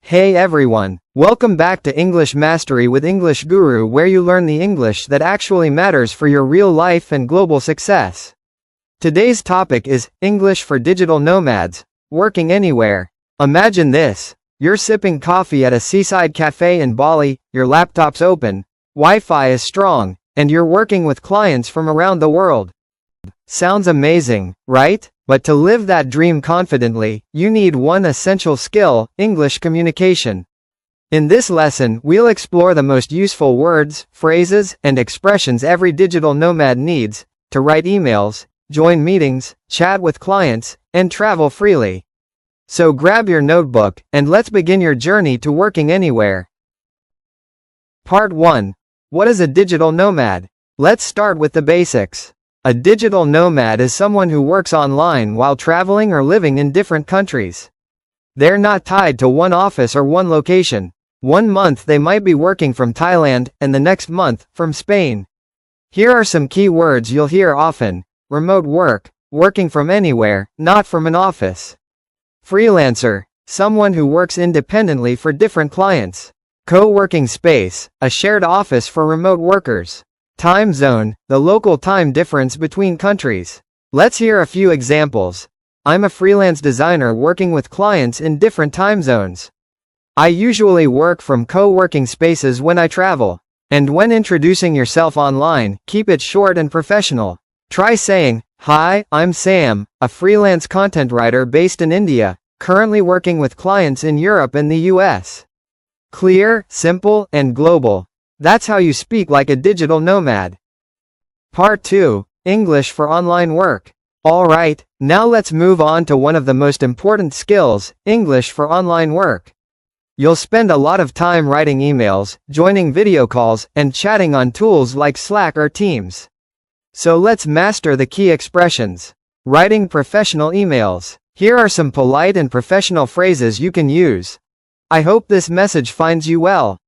Hey everyone, welcome back to English Mastery with English Guru, where you learn the English that actually matters for your real life and global success. Today's topic is English for digital nomads, working anywhere. Imagine this. You're sipping coffee at a seaside cafe in Bali, your laptop's open, Wi-Fi is strong, and you're working with clients from around the world. Sounds amazing, right? But to live that dream confidently, you need one essential skill: English communication. In this lesson, we'll explore the most useful words, phrases, and expressions every digital nomad needs to write emails, join meetings, chat with clients, and travel freely. So grab your notebook, and let's begin your journey to working anywhere. Part 1. What is a digital nomad? Let's start with the basics. A digital nomad is someone who works online while traveling or living in different countries. They're not tied to one office or one location. One month they might be working from Thailand, and the next month, from Spain. Here are some key words you'll hear often. Remote work, working from anywhere, not from an office. Freelancer, someone who works independently for different clients. Co-working space, a shared office for remote workers. Time zone, the local time difference between countries. Let's hear a few examples. I'm a freelance designer working with clients in different time zones. I usually work from co-working spaces when I travel. And when introducing yourself online, keep it short and professional. Try saying, "Hi, I'm Sam, a freelance content writer based in India, currently working with clients in Europe and the US." Clear, simple, and global. That's how you speak like a digital nomad. Part 2. English for online work. Alright, now let's move on to one of the most important skills, English for online work. You'll spend a lot of time writing emails, joining video calls, and chatting on tools like Slack or Teams. So let's master the key expressions. Writing professional emails. Here are some polite and professional phrases you can use. I hope this message finds you well.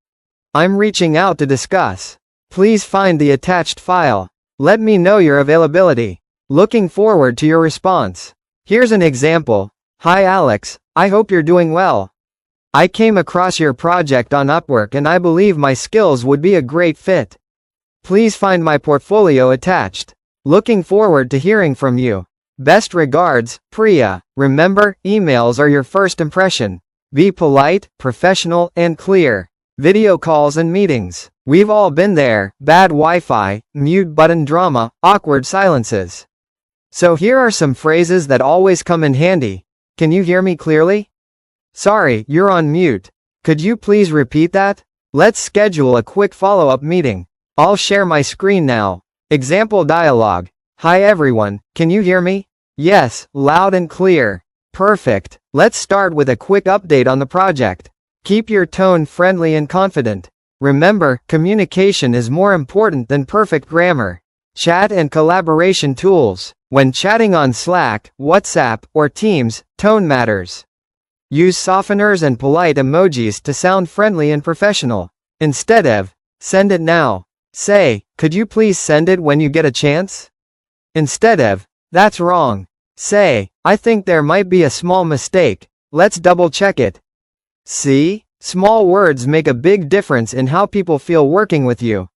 I'm reaching out to discuss. Please find the attached file. Let me know your availability. Looking forward to your response. Here's an example. Hi Alex, I hope you're doing well. I came across your project on Upwork and I believe my skills would be a great fit. Please find my portfolio attached. Looking forward to hearing from you. Best regards, Priya. Remember, emails are your first impression. Be polite, professional, and clear. Video calls and meetings. We've all been there. Bad Wi-Fi, mute button drama, awkward silences. So here are some phrases that always come in handy. Can you hear me clearly? Sorry, you're on mute. Could you please repeat that? Let's schedule a quick follow-up meeting. I'll share my screen now. Example dialogue. Hi everyone, can you hear me? Yes, loud and clear. Perfect. Let's start with a quick update on the project. Keep your tone friendly and confident. Remember, communication is more important than perfect grammar. Chat and collaboration tools. When chatting on Slack, WhatsApp, or Teams, tone matters. Use softeners and polite emojis to sound friendly and professional. Instead of, "Send it now," say, "Could you please send it when you get a chance?" Instead of, "That's wrong," say, "I think there might be a small mistake. Let's double check it." See? Small words make a big difference in how people feel working with you.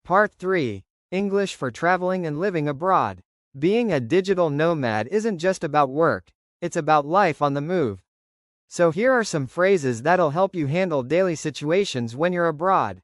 Part 3. English for traveling and living abroad. Being a digital nomad isn't just about work, it's about life on the move. So here are some phrases that'll help you handle daily situations when you're abroad.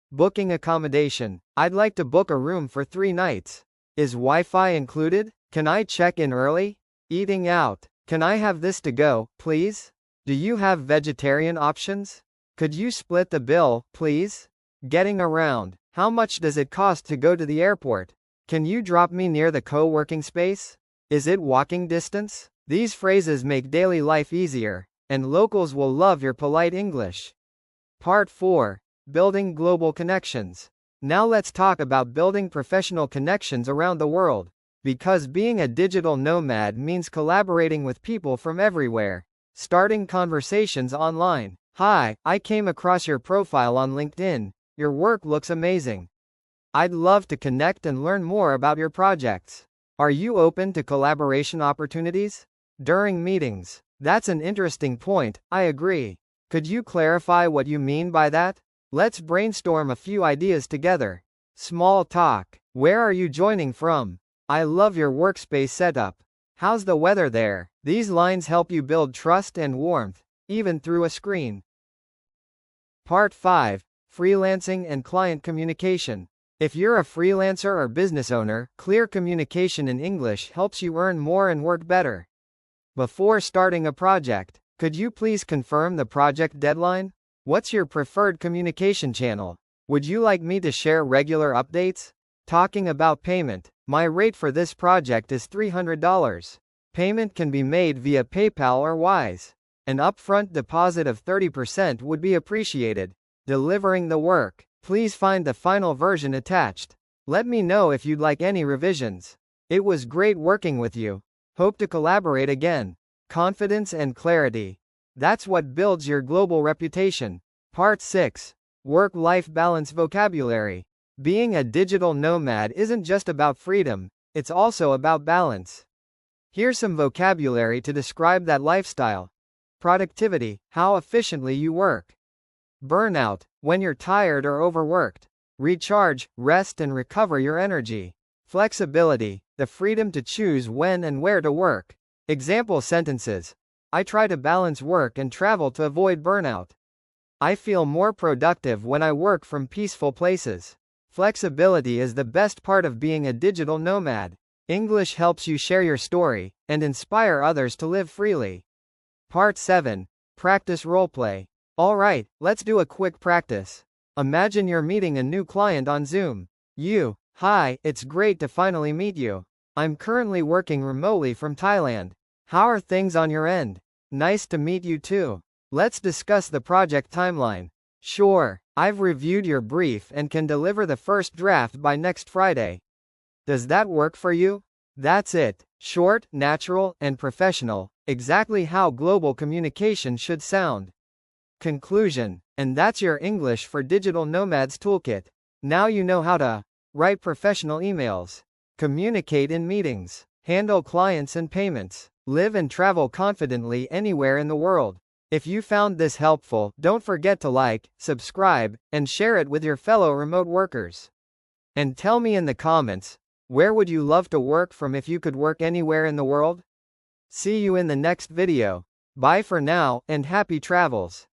Booking accommodation. I'd like to book a room for 3 nights. Is Wi-Fi included? Can I check in early? Eating out. Can I have this to go, please? Do you have vegetarian options? Could you split the bill, please? Getting around. How much does it cost to go to the airport? Can you drop me near the co-working space? Is it walking distance? These phrases make daily life easier, and locals will love your polite English. Part 4. Building global connections. Now let's talk about building professional connections around the world. Because being a digital nomad means collaborating with people from everywhere. Starting conversations online. Hi, I came across your profile on LinkedIn. Your work looks amazing. I'd love to connect and learn more about your projects. Are you open to collaboration opportunities? During meetings. That's an interesting point, I agree. Could you clarify what you mean by that? Let's brainstorm a few ideas together. Small talk. Where are you joining from? I love your workspace setup. How's the weather there? These lines help you build trust and warmth, even through a screen. Part 5. Freelancing and client communication. If you're a freelancer or business owner, clear communication in English helps you earn more and work better. Before starting a project, could you please confirm the project deadline? What's your preferred communication channel? Would you like me to share regular updates? Talking about payment, my rate for this project is $300. Payment can be made via PayPal or Wise. An upfront deposit of 30% would be appreciated. Delivering the work. Please find the final version attached. Let me know if you'd like any revisions. It was great working with you. Hope to collaborate again. Confidence and clarity. That's what builds your global reputation. Part 6. Work-life balance vocabulary. Being a digital nomad isn't just about freedom, it's also about balance. Here's some vocabulary to describe that lifestyle. Productivity, how efficiently you work. Burnout, when you're tired or overworked. Recharge, rest and recover your energy. Flexibility, the freedom to choose when and where to work. Example sentences. I try to balance work and travel to avoid burnout. I feel more productive when I work from peaceful places. Flexibility is the best part of being a digital nomad. English helps you share your story and inspire others to live freely. Part 7. Practice roleplay. Alright, let's do a quick practice. Imagine you're meeting a new client on Zoom. Hi, it's great to finally meet you. I'm currently working remotely from Thailand. How are things on your end? Nice to meet you too. Let's discuss the project timeline. Sure, I've reviewed your brief and can deliver the first draft by next Friday. Does that work for you? That's it. Short, natural, and professional. Exactly how global communication should sound. Conclusion. And that's your English for Digital Nomads toolkit. Now you know how to write professional emails, communicate in meetings, handle clients and payments, live and travel confidently anywhere in the world. If you found this helpful, don't forget to like, subscribe, and share it with your fellow remote workers. And tell me in the comments, where would you love to work from if you could work anywhere in the world? See you in the next video. Bye for now, and happy travels.